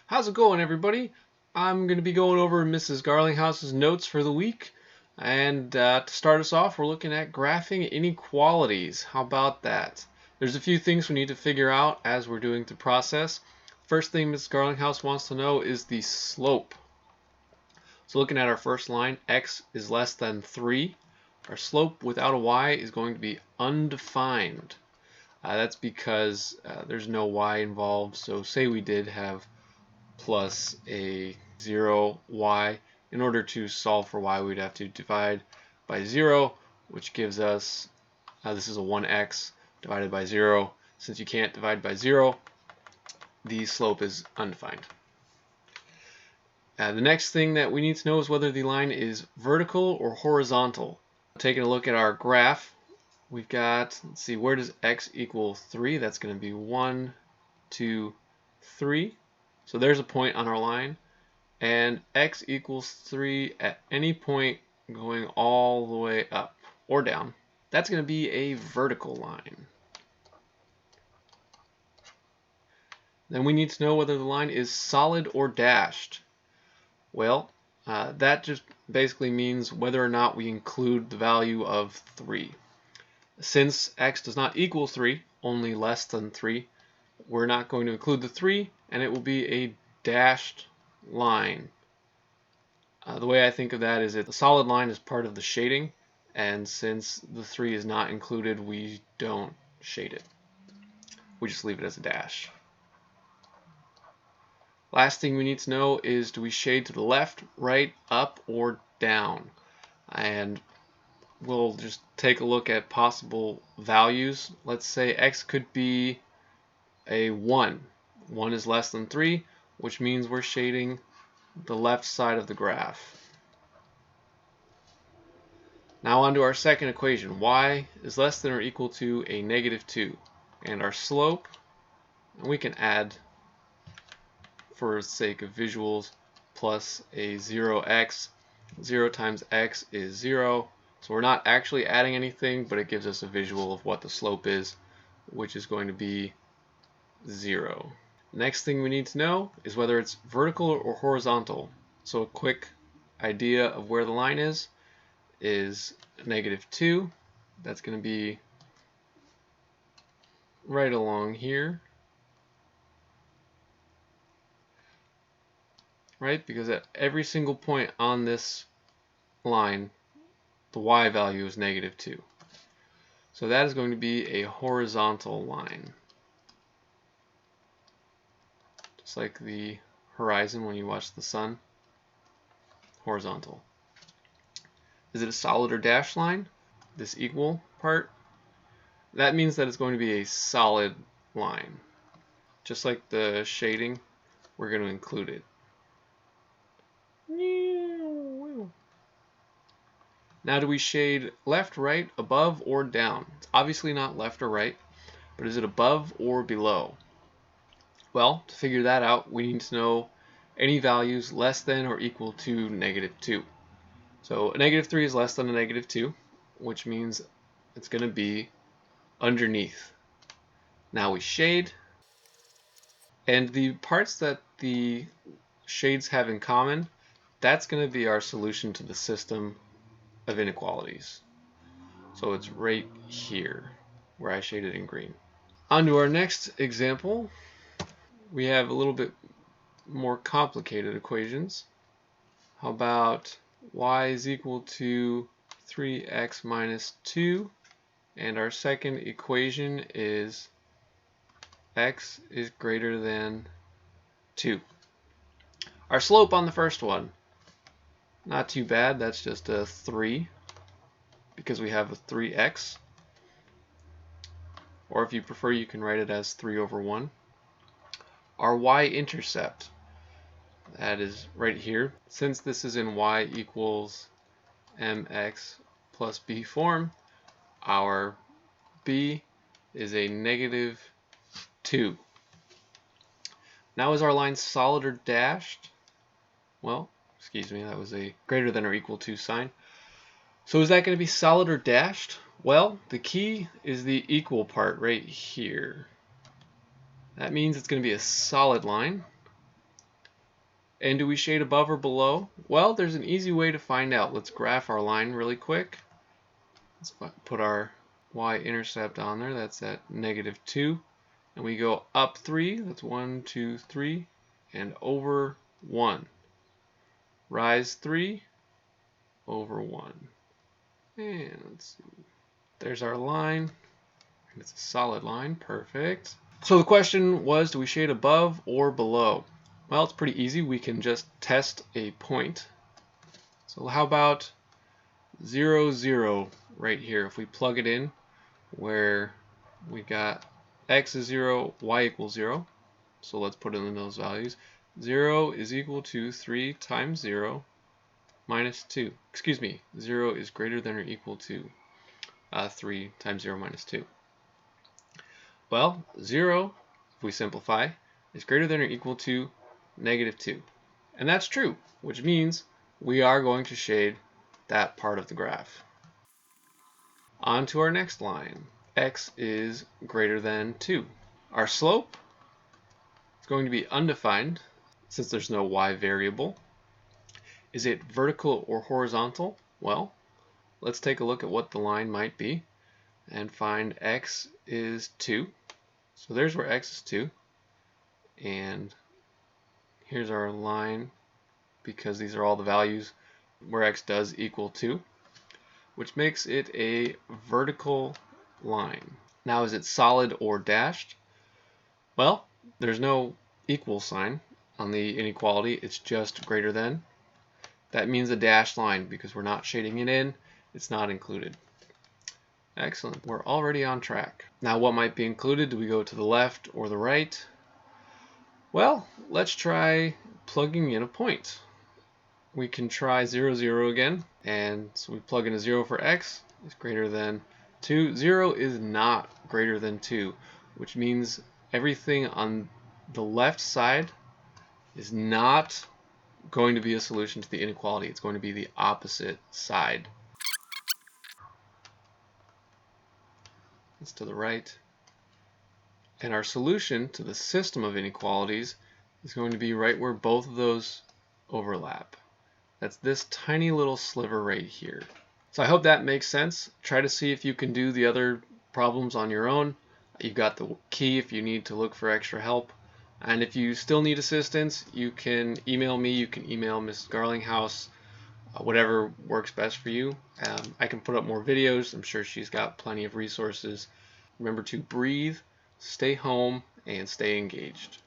How's it going, everybody? I'm going to be going over Mrs. Garlinghouse's notes for the week. And to start us off, we're looking at graphing inequalities. How about that? There's a few things we need to figure out as we're doing the process. First thing Mrs. Garlinghouse wants to know is the slope. So looking at our first line, x is less than 3. Our slope without a y is going to be undefined. That's because there's no y involved. So say we did have plus a 0y. In order to solve for y, we'd have to divide by 0, which gives us, this is a 1x divided by 0. Since you can't divide by 0, the slope is undefined. The next thing that we need to know is whether the line is vertical or horizontal. Taking a look at our graph, we've got, let's see, where does x equal 3? That's going to be 1, 2, 3. So there's a point on our line, and x equals 3 at any point going all the way up or down. That's going to be a vertical line. Then we need to know whether the line is solid or dashed. Well, that just basically means whether or not we include the value of 3. Since x does not equal 3, only less than 3, we're not going to include the 3, and it will be a dashed line. The way I think of that is the solid line is part of the shading, and since the 3 is not included, we don't shade it. We just leave it as a dash. Last thing we need to know is, do we shade to the left, right, up, or down? And we'll just take a look at possible values. Let's say x could be a 1. 1 is less than 3, which means we're shading the left side of the graph. Now on to our second equation. Y is less than or equal to a negative 2. And our slope, and we can add, for the sake of visuals, plus a 0x. 0 times x is 0. So we're not actually adding anything, but it gives us a visual of what the slope is, which is going to be 0. Next thing we need to know is whether it's vertical or horizontal. So a quick idea of where the line is negative 2. That's going to be right along here, right? Because at every single point on this line, the y value is negative 2. So that is going to be a horizontal line. Just like the horizon when you watch the sun. Horizontal. Is it a solid or dashed line? This equal part? That means that it's going to be a solid line. Just like the shading, we're going to include it. Now, do we shade left, right, above, or down? It's obviously not left or right, but is it above or below? Well, to figure that out, we need to know any values less than or equal to negative 2. So a negative 3 is less than a negative 2, which means it's going to be underneath. Now we shade, and the parts that the shades have in common, that's going to be our solution to the system of inequalities. So it's right here where I shaded in green. On to our next example. We have a little bit more complicated equations. How about y is equal to 3x minus 2, and our second equation is x is greater than 2. Our slope on the first one, not too bad, that's just a 3 because we have a 3x, or if you prefer you can write it as 3 over 1. Our y-intercept, that is right here. Since this is in y equals mx plus b form, our b is a negative 2. Now, is our line solid or dashed? Well, excuse me, that was a greater than or equal to sign. So is that going to be solid or dashed? Well, the key is the equal part right here. That means it's going to be a solid line. And do we shade above or below? Well, there's an easy way to find out. Let's graph our line really quick. Let's put our y-intercept on there. That's at -2. And we go up 3. That's 1, 2, 3. And over 1. Rise 3 over 1. And let's see. There's our line. And it's a solid line. Perfect. So the question was, do we shade above or below? Well, it's pretty easy. We can just test a point. So how about 0, 0 right here? If we plug it in where we got x is 0, y equals 0. So let's put in those values. 0 is equal to 3 times 0 minus 2. Excuse me, 0 is greater than or equal to 3 times 0 minus 2. Well, 0, if we simplify, is greater than or equal to -2. And that's true, which means we are going to shade that part of the graph. On to our next line. X is greater than 2. Our slope is going to be undefined since there's no y variable. Is it vertical or horizontal? Well, let's take a look at what the line might be and find x is 2. So there's where x is 2. And here's our line because these are all the values where x does equal 2, which makes it a vertical line. Now, is it solid or dashed? Well, there's no equal sign on the inequality. It's just greater than. That means a dashed line because we're not shading it in. It's not included. Excellent. We're already on track. Now, what might be included? Do we go to the left or the right? Well, let's try plugging in a point. We can try 0, 0 again. And so we plug in a 0 for x is greater than 2. 0 is not greater than 2, which means everything on the left side is not going to be a solution to the inequality. It's going to be the opposite side. It's to the right. And our solution to the system of inequalities is going to be right where both of those overlap. That's this tiny little sliver right here. So I hope that makes sense. Try to see if you can do the other problems on your own. You've got the key if you need to look for extra help. And if you still need assistance, you can email me. You can email Mrs. Garlinghouse, whatever works best for you. I can put up more videos. I'm sure she's got plenty of resources. Remember to breathe, stay home, and stay engaged.